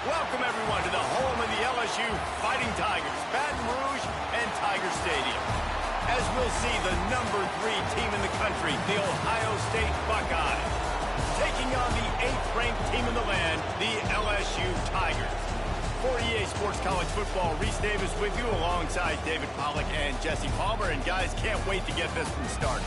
Welcome, everyone, to the home of the LSU Fighting Tigers, Baton Rouge and Tiger Stadium. As we'll see, the #3 team in the country, the Ohio State Buckeyes, taking on the 8th-ranked team in the land, the LSU Tigers. For EA Sports College Football, Reese Davis with you alongside David Pollack and Jesse Palmer. And guys, can't wait to get this one started.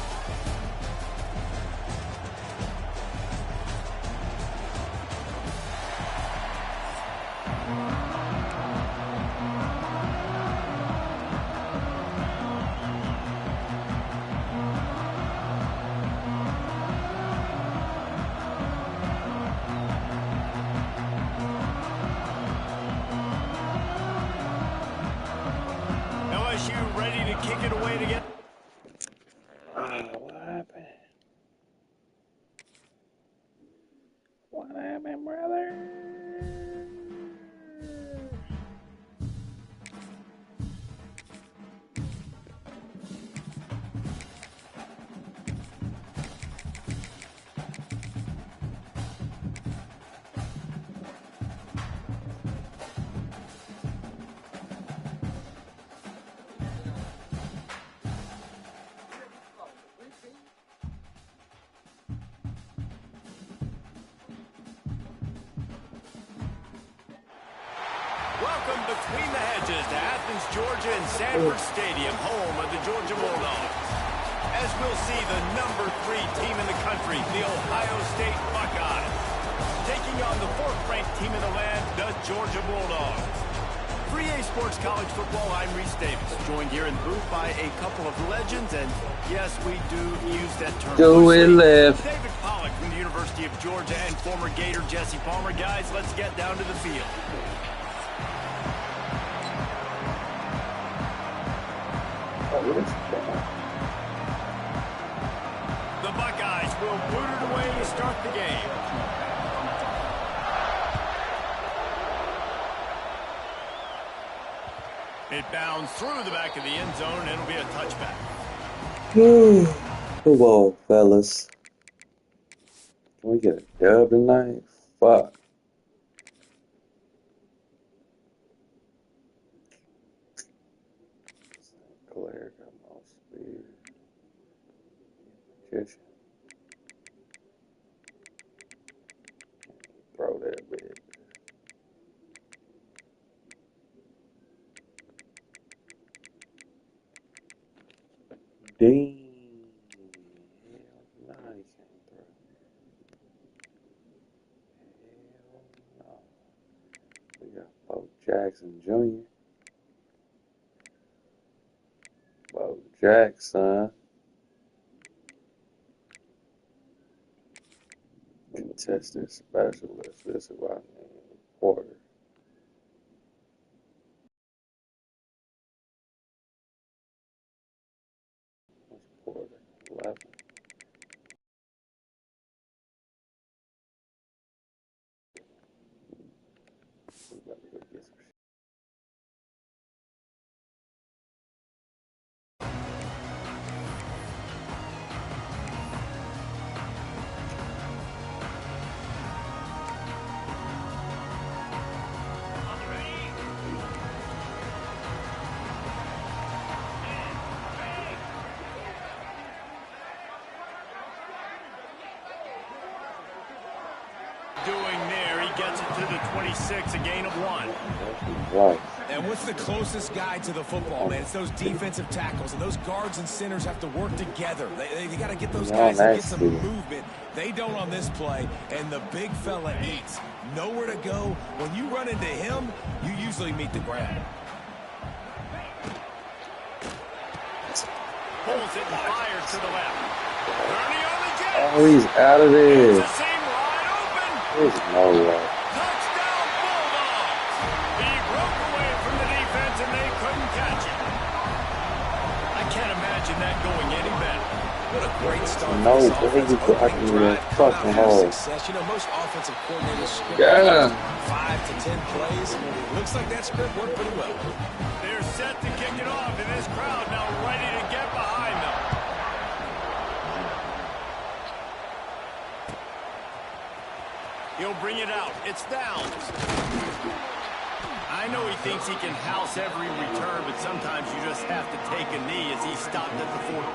LSU ready to kick it away to get... What happened? What happened, brother? Welcome between the hedges to Athens, Georgia and Sanford Stadium, home of the Georgia Bulldogs. As we'll see, the #3 team in the country, the Ohio State Buckeyes, taking on the 4th-ranked team in the land, the Georgia Bulldogs. For EA Sports College Football, I'm Reese Davis, joined here in the booth by a couple of legends, and yes, we do use that term. Do we live? David Pollack from the University of Georgia and former Gator Jesse Palmer. Guys, let's get down to the field. The Buckeyes will boot it away to start the game. It bounds through the back of the end zone, and it'll be a touchback. Come on, fellas. Can we get a dub tonight? Fuck. Claire got more speed. Magician. Throw that bitch. Dang. Hell no, he can't throw. Hell no. We got Bo Jackson Jr. Bo Jackson. Contested specialist. This is what I mean. Porter. Porter. 11. We about to go get some shit. Doing there, he gets it to the 26, a gain of 1. Right. And what's the closest guy to the football, man? It's those defensive tackles, and those guards and centers have to work together. They got to get those guys to get some movement. They don't on this play, and the big fella eats. Nowhere to go. When you run into him, you usually meet the ground. Pulls it and fires to the left. Ernie on the jet. Oh, he's out of there. It's the seam wide open. There's no way. Touchdown, Bulldogs. He broke away from the defense, and they couldn't catch it. I can't imagine that going any better. What a great start. No, but he was blocking that fucking hole. You know, most offensive coordinators script Yeah. 5 to 10 plays. Looks like that script worked pretty well. They're set to kick it off, and this crowd now ready to get behind them. He'll bring it out. It's downs. I know he thinks he can house every return, but sometimes you just have to take a knee as he stopped at the 14.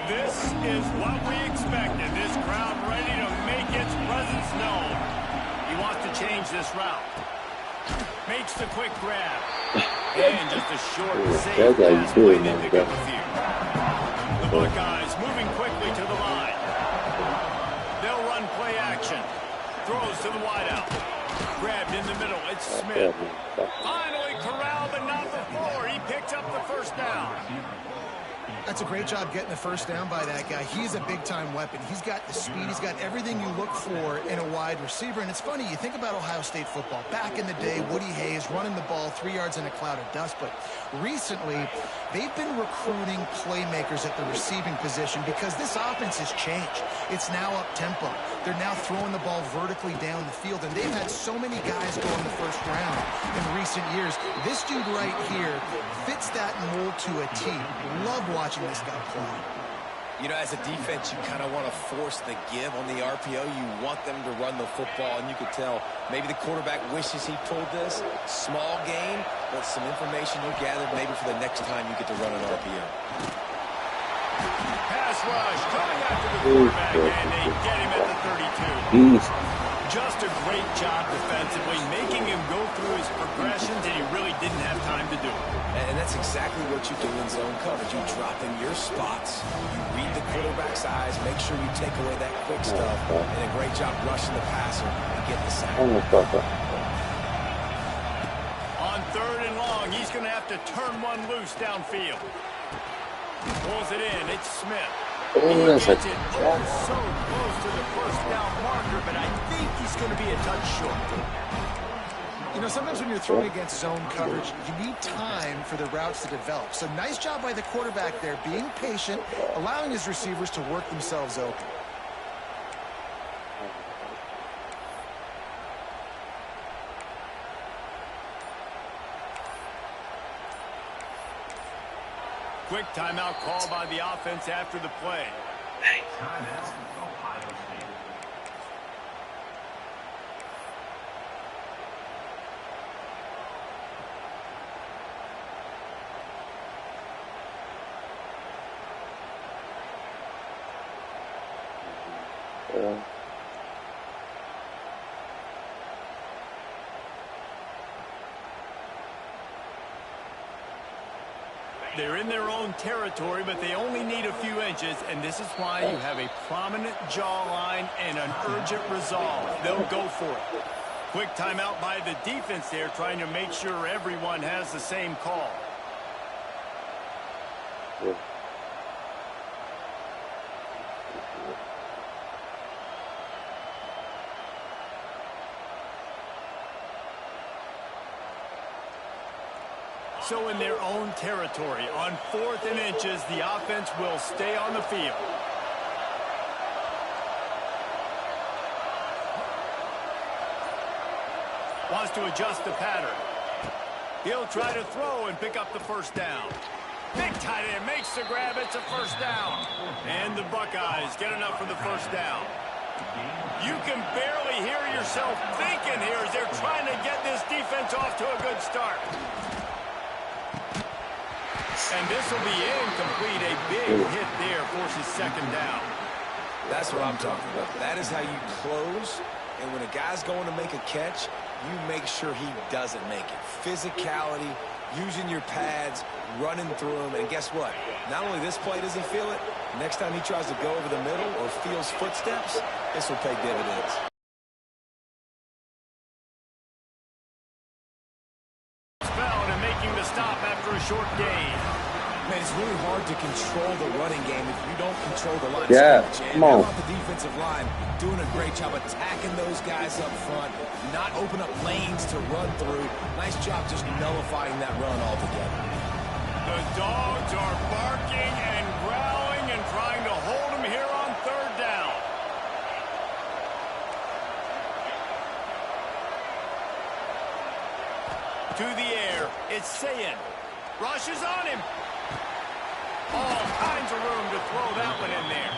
This is what we expected. This crowd ready to make its presence known. He wants to change this route. Makes the quick grab. And just a short save pass when they pick up a few. The Buckeyes moving quickly to the line. They'll run play action. Throws to the wideout. Grabbed in the middle. It's Smith. Finally corralled, but not before. He picks up the first down. That's a great job getting the first down by that guy. He's a big-time weapon. He's got the speed. He's got everything you look for in a wide receiver. And it's funny, you think about Ohio State football. Back in the day, Woody Hayes running the ball 3 yards in a cloud of dust. But recently, they've been recruiting playmakers at the receiving position because this offense has changed. It's now up-tempo. They're now throwing the ball vertically down the field. And they've had so many guys go in the first round in recent years. This dude right here fits that mold to a T. Love watching this guy play. You know, as a defense, you kind of want to force the give on the RPO. You want them to run the football, and you could tell maybe the quarterback wishes he pulled this. Small gain, but some information you gathered maybe for the next time you get to run an RPO. Pass rush coming after the quarterback, and they get him at the 32. Just a great job defensively, making him go through his progressions, and he really didn't have time to do it. And that's exactly what you do in zone coverage. You drop in your spots, you read the quarterback's eyes, make sure you take away that quick stuff, and a great job rushing the passer and getting the sack. On 3rd and long, he's going to have to turn one loose downfield. Pulls it in. It's Smith. He gets it so close to the first down marker, but I think he's going to be a touch short. You know, sometimes when you're throwing against zone coverage, you need time for the routes to develop. So nice job by the quarterback there, being patient, allowing his receivers to work themselves open. Quick timeout call by the offense after the play. They're in their own territory, but they only need a few inches, and this is why you have a prominent jawline and an urgent resolve. They'll go for it. Quick timeout by the defense there, trying to make sure everyone has the same call. So in their own territory, on 4th and inches, the offense will stay on the field. Wants to adjust the pattern. He'll try to throw and pick up the first down. Big tight end makes the grab. It's a first down. And the Buckeyes get enough for the first down. You can barely hear yourself thinking here as they're trying to get this defense off to a good start. And this will be incomplete. A big hit there forces 2nd down. That's what I'm talking about. That is how you close. And when a guy's going to make a catch, you make sure he doesn't make it. Physicality, using your pads, running through them. And guess what? Not only this play does he feel it, next time he tries to go over the middle or feels footsteps, this will pay dividends. Spelled and making the stop after a short gain. Man, it's really hard to control the running game if you don't control the line. Yeah, come on. How about the defensive line doing a great job attacking those guys up front, not open up lanes to run through. Nice job just nullifying that run altogether. The dogs are barking and growling and trying to hold him here on 3rd down. To the air, it's Sayin. Rushes on him. All kinds tons of room to throw that one in there.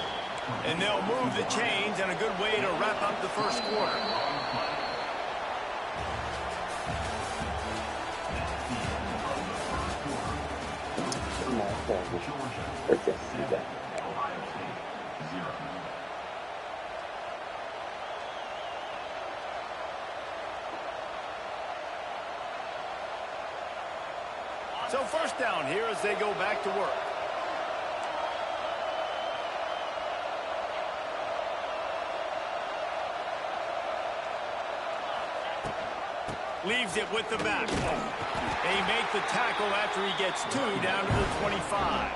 And they'll move the chains, and a good way to wrap up the first quarter. So first down here as they go back to work. Leaves it with the back. They make the tackle after he gets 2 down to the 25.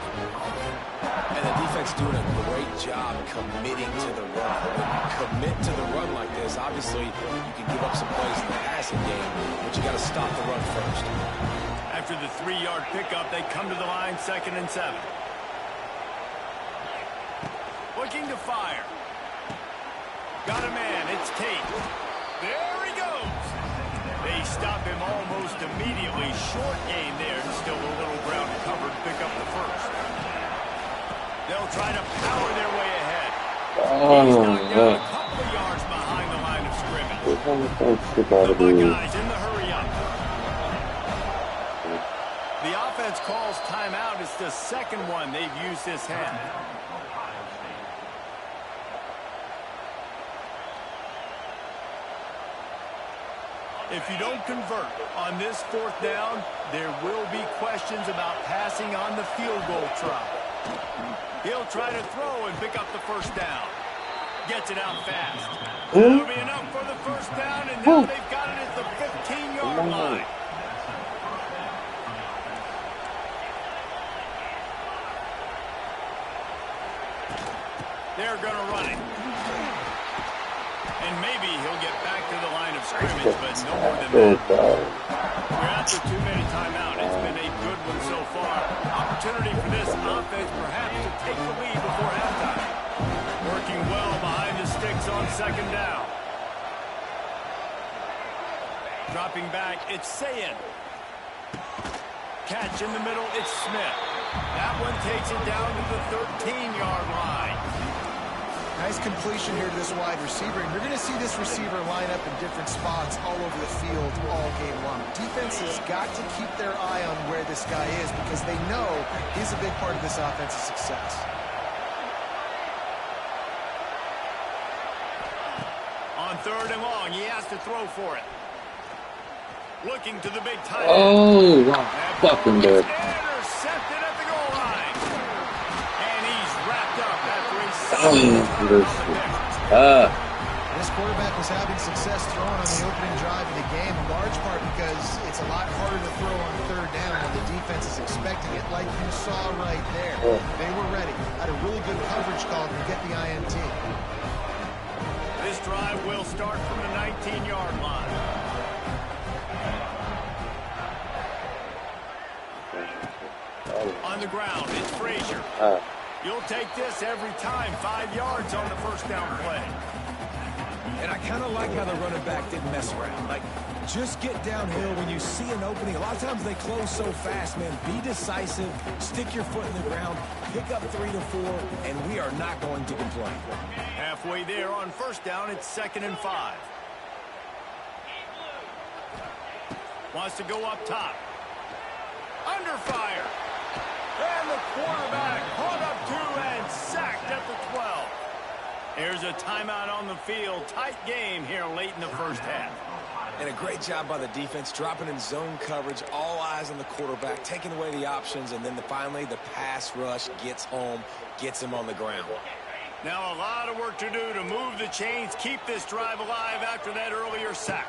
And the defense doing a great job committing to the run. When you commit to the run like this, obviously you can give up some plays in the passing game, but you got to stop the run first. After the 3-yard pickup, they come to the line, 2nd and 7. Looking to fire. Got a man, it's Tate. There he goes. They stop him almost immediately. Short gain there, and still a little ground covered to pick up the first. They'll try to power their way ahead. He's knocked down a couple of yards behind the line of scrimmage. The Buckeyes in the hurry up. The offense calls timeout. It's the second one they've used this half. If you don't convert on this 4th down, there will be questions about passing on the field goal try. He'll try to throw and pick up the first down. Gets it out fast. That'll be enough for the first down, and now they've got it at the 15-yard line. They're going to run it. And maybe he'll get back to the line of scrimmage, but no more than that. We're at the 2-minute timeout. It's been a good one so far. Opportunity for this offense perhaps to take the lead before halftime. Working well behind the sticks on 2nd down. Dropping back, it's Sayin. Catch in the middle, it's Smith. That one takes it down to the 13-yard line. Nice completion here to this wide receiver, and you're going to see this receiver line up in different spots all over the field all game long. Defense has got to keep their eye on where this guy is because they know he's a big part of this offense's success. On 3rd and long, he has to throw for it. Looking to the big tight end. Oh, wow. Fucking good. Intercepted at the goal line. And he's wrapped up after a This quarterback was having success throwing on the opening drive of the game, in large part because it's a lot harder to throw on 3rd down when the defense is expecting it, like you saw right there. They were ready. Had a really good coverage call to get the INT. This drive will start from the 19-yard line. On the ground, it's Frazier. You'll take this every time. 5 yards on the first down play. And I kind of like how the running back didn't mess around. Like, just get downhill when you see an opening. A lot of times they close so fast, man. Be decisive. Stick your foot in the ground. Pick up 3 to 4, and we are not going to complain. Halfway there on first down, it's 2nd and 5. Wants to go up top. Under fire. And the quarterback caught up 2 and sacked at the 12. There's a timeout on the field. Tight game here late in the first half. And a great job by the defense, dropping in zone coverage, all eyes on the quarterback, taking away the options, and then finally the pass rush gets home, gets him on the ground. Now a lot of work to do to move the chains, keep this drive alive after that earlier sack.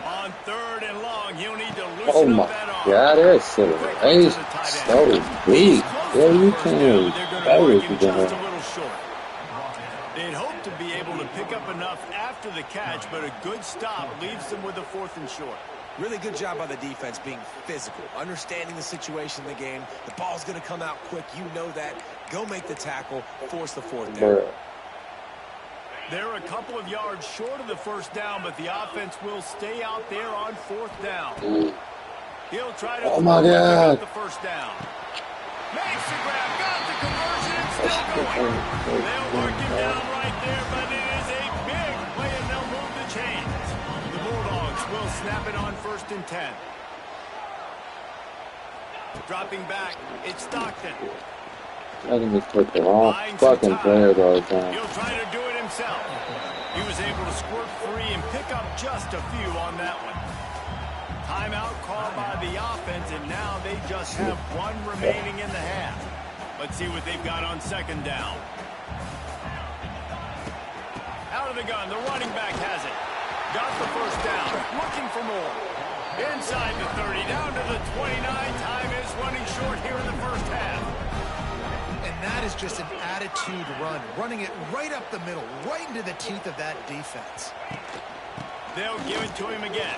On 3rd and long, he'll need to loosen up that arm. God, that's so weak. Yeah, you can. That was just a little short. They'd hope to be able to pick up enough after the catch, but a good stop leaves them with a 4th and short. Really good job by the defense being physical, understanding the situation in the game. The ball's going to come out quick. You know that. Go make the tackle, force the 4th down. They're a couple of yards short of the first down, but the offense will stay out there on 4th down. He'll try to the first down. Makes the grab, got the conversion, and still going. They'll mark him down right there, but it is a big play, and they'll move the chains. The Bulldogs will snap it on 1st and 10. Dropping back, it's Stockton. I can just take the wrong fucking players all the time. He'll try to do it himself. He was able to squirt free and pick up just a few on that one. Timeout called by the offense, and now they just have one remaining in the half. Let's see what they've got on 2nd down. Out of the gun, the running back has it. Got the 1st down, looking for more. Inside the 30, down to the 29. Time is running short here in the 1st half. And that is just an attitude run, running it right up the middle, right into the teeth of that defense. They'll give it to him again.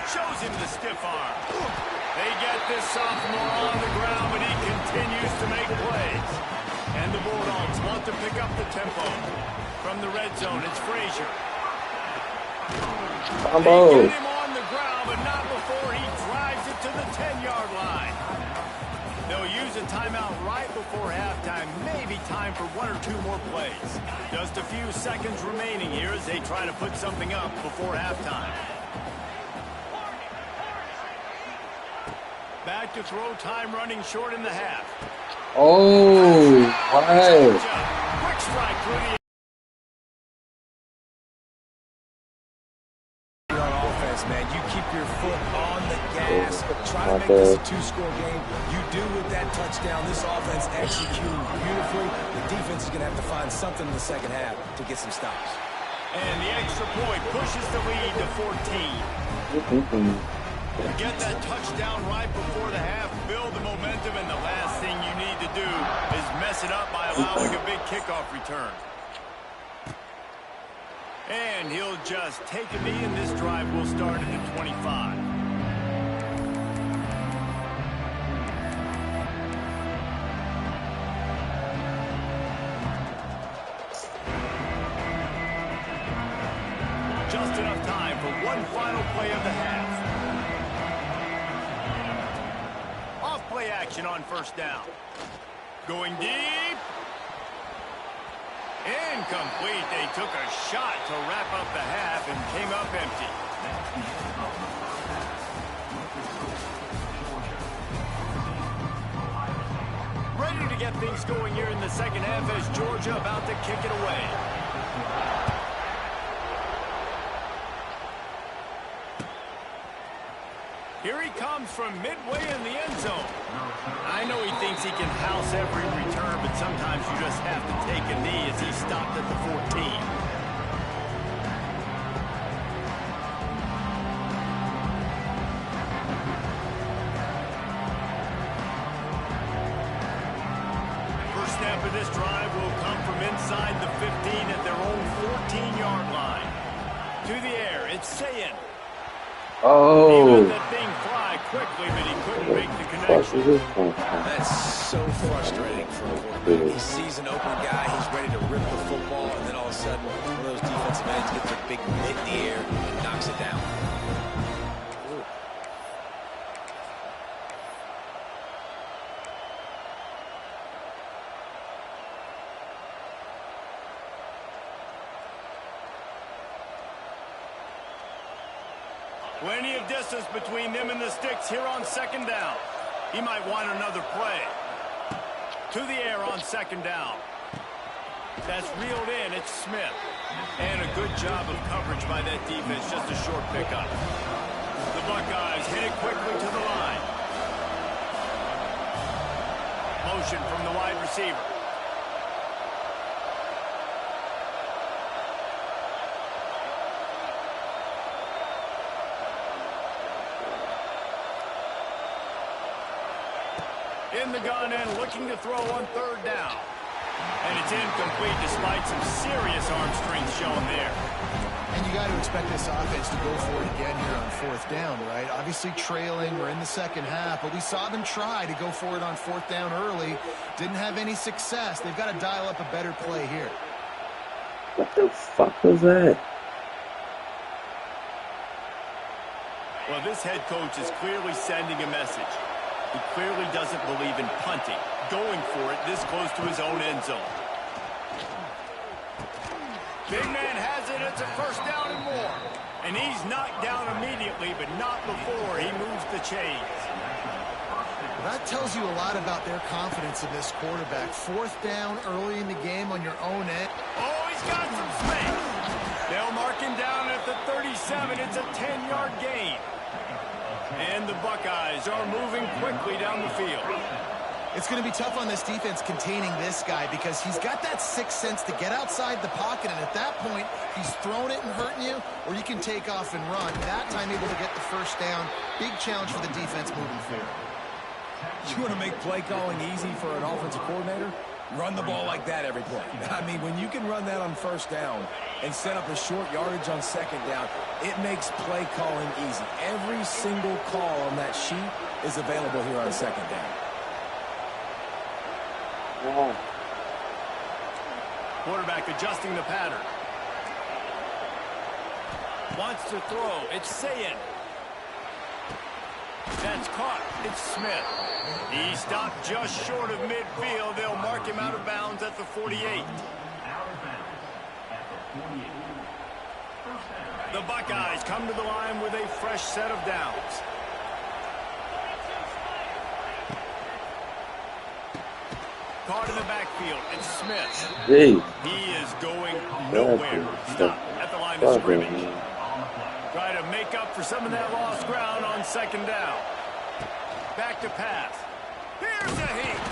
Shows him the stiff arm. They get this sophomore on the ground, but he continues to make plays. And the Bulldogs want to pick up the tempo. From the red zone, it's Frazier. They get him on the ground, but not before he drives it to the 10-yard line. They'll use a timeout right before halftime. Maybe time for 1 or 2 more plays. Just a few seconds remaining here as they try to put something up before halftime. Back to throw, time running short in the half. Oh, wow. Quick strike through the man. You keep your foot on the gas, try to make this a 2-score game. You do with that touchdown. This offense executing beautifully. The defense is going to have to find something in the 2nd half to get some stops. And the extra point pushes the lead to 14. Get that touchdown right before the half, build the momentum, and the last thing you need to do is mess it up by allowing a big kickoff return. And he'll just take a knee, and this drive will start at the 25. Just enough time for one final play of the half. Off play action on 1st down. Going deep. Incomplete. They took a shot to wrap up the half and came up empty. Ready to get things going here in the 2nd half as Georgia about to kick it away. Here he comes from midway in the end zone. I know he thinks he can house every return, but sometimes you just have to take a knee as he stopped at the 14. First snap of this drive will come from inside the 15 at their own 14-yard line. To the air, it's Sayin. Oh. He let that thing fly quickly, but he couldn't make the connection. That's so frustrating for a quarterback. He sees an open guy, he's ready to rip the football, and then all of a sudden, one of those defensive ends gets a big mitt in the air and knocks it down. Plenty of distance between them and the sticks here on 2nd down. He might want another play. To the air on 2nd down. That's reeled in. It's Smith. And a good job of coverage by that defense. Just a short pickup. The Buckeyes hit it quickly to the line. Motion from the wide receiver. In the gun and looking to throw on 3rd down. And it's incomplete despite some serious arm strength shown there. And you got to expect this offense to go for it again here on 4th down, right? Obviously trailing, we're in the 2nd half, but we saw them try to go for it on 4th down early. Didn't have any success. They've got to dial up a better play here. What the fuck was that? Well, this head coach is clearly sending a message. He clearly doesn't believe in punting, going for it this close to his own end zone. Big man has it. It's a first down and more. And he's knocked down immediately, but not before he moves the chains. That tells you a lot about their confidence in this quarterback. Fourth down early in the game on your own end. Oh, he's got some space. They'll mark him down at the 37. It's a 10-yard gain. And the Buckeyes are moving quickly down the field. It's going to be tough on this defense containing this guy because he's got that sixth sense to get outside the pocket, and at that point, he's throwing it and hurting you, or you can take off and run. That time, able to get the first down. Big challenge for the defense moving forward. You want to make play calling easy for an offensive coordinator? Run the ball like that every play. I mean, when you can run that on first down and set up a short yardage on second down, it makes play calling easy. Every single call on that sheet is available here on second down. Quarterback adjusting the pattern. Wants to throw. It's Sayin. That's caught. It's Smith. He stopped just short of midfield. They'll mark him out of bounds at the 48. The Buckeyes come to the line with a fresh set of downs. Caught in the backfield. It's Smith. Hey. He is going nowhere. Stop at the line of scrimmage. Try to make up for some of that lost ground on second down. Back to pass. Here's a heat.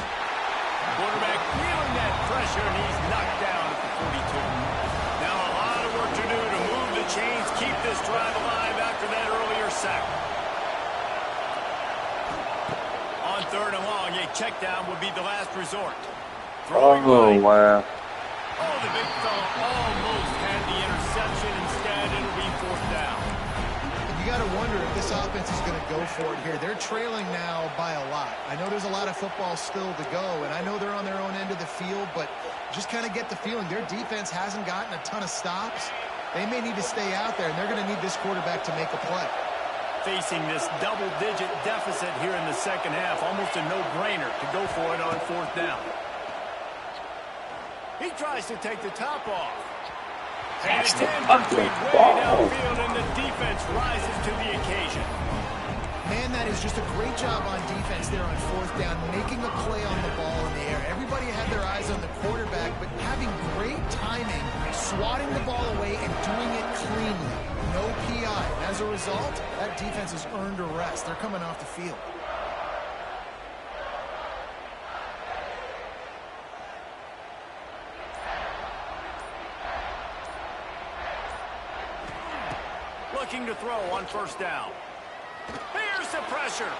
Quarterback feeling that pressure, and he's knocked down at the 42. Now a lot of work to do to move the chains, keep this drive alive after that earlier sack. On third and long, a check down would be the last resort. Throwing right. Wow. Oh, the big fella almost had the interception. Instead, it'll be fourth down. You got to wonder if this offense is going to go for it here. They're trailing now by a lot. I know there's a lot of football still to go, and I know they're on their own end of the field, but just kind of get the feeling their defense hasn't gotten a ton of stops. They may need to stay out there, and they're going to need this quarterback to make a play. Facing this double-digit deficit here in the second half, almost a no-brainer to go for it on fourth down. He tries to take the top off. And it's incomplete way downfield, and the defense rises to the occasion. Man, that is just a great job on defense there on fourth down, making a play on the ball in the air. Everybody had their eyes on the quarterback, but having great timing, swatting the ball away and doing it cleanly. No PI. As a result, that defense has earned a rest. They're coming off the field. Looking to throw on first down. Here's the pressure.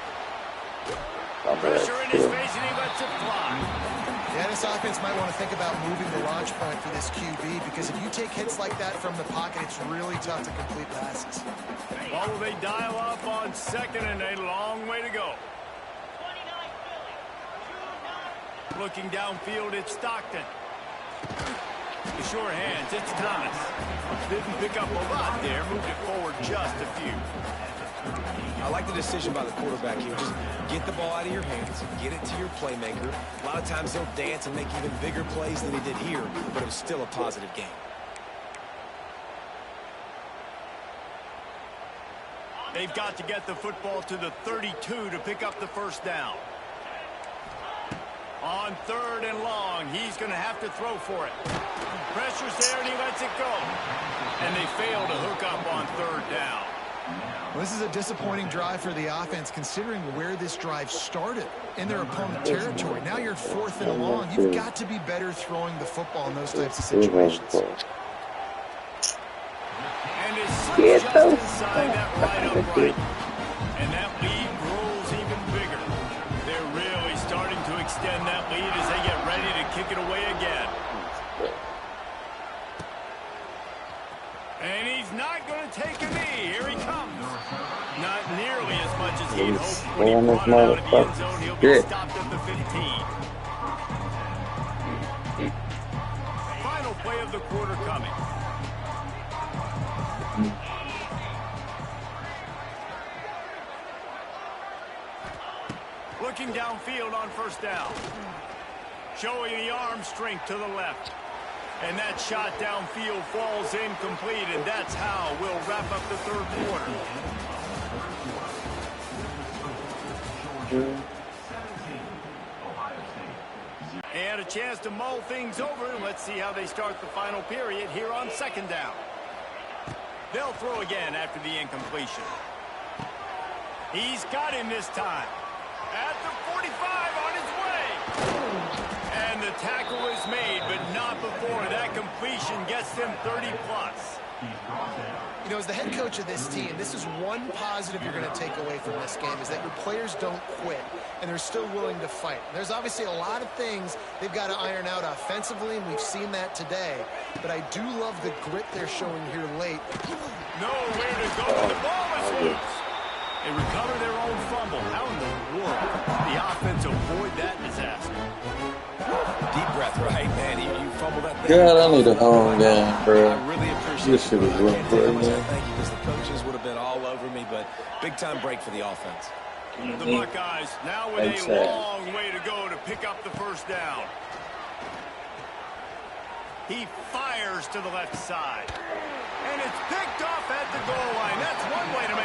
Pressure in his face, and he lets it fly. Yeah, this offense might want to think about moving the launch point for this QB, because if you take hits like that from the pocket, it's really tough to complete passes. Well, they dial up on second, and a long way to go. Looking downfield, it's Stockton. The sure hands, it's Thomas. Didn't pick up a lot there, moved it forward just a few. I like the decision by the quarterback here. Just get the ball out of your hands, get it to your playmaker. A lot of times he'll dance and make even bigger plays than he did here, but it was still a positive game. They've got to get the football to the 32 to pick up the first down. On third and long, he's going to have to throw for it. Pressure's there, and he lets it go. And they fail to hook up on third down. Well, this is a disappointing drive for the offense, considering where this drive started in their opponent territory. Now you're fourth and long. You've got to be better throwing the football in those types of situations. And it's just inside that right upright. And that lead grows even bigger. They're really starting to extend that lead as they get ready to kick it away again. And he's not going to take a knee. Here he comes. Not nearly as much as he had hoped when he brought it out of the end zone. He'll be stopped at the 15. Final play of the quarter coming. Pitching downfield on first down. Showing the arm strength to the left. And that shot downfield falls incomplete, and that's how we'll wrap up the third quarter. And a chance to mull things over. Let's see how they start the final period here on second down. They'll throw again after the incompletion. He's got him this time. At the 45 on his way. And the tackle is made, but not before that completion gets them 30-plus. You know, as the head coach of this team, this is one positive you're going to take away from this game, is that your players don't quit, and they're still willing to fight. There's obviously a lot of things they've got to iron out offensively, and we've seen that today. But I do love the grit they're showing here late. Nowhere to go. The ball is loose. They recover their own fumble. How in the world the offense avoid that disaster? Deep breath, right, man? You fumbled that thing. God, I need a home game, bro. I really appreciate This shit is it. real I can't tell you how much I good, thank you, because the coaches would have been all over me, but big-time break for the offense. The Buckeyes now with a long way to go to pick up the first down. He fires to the left side. And it's picked off at the goal line. That's one way to make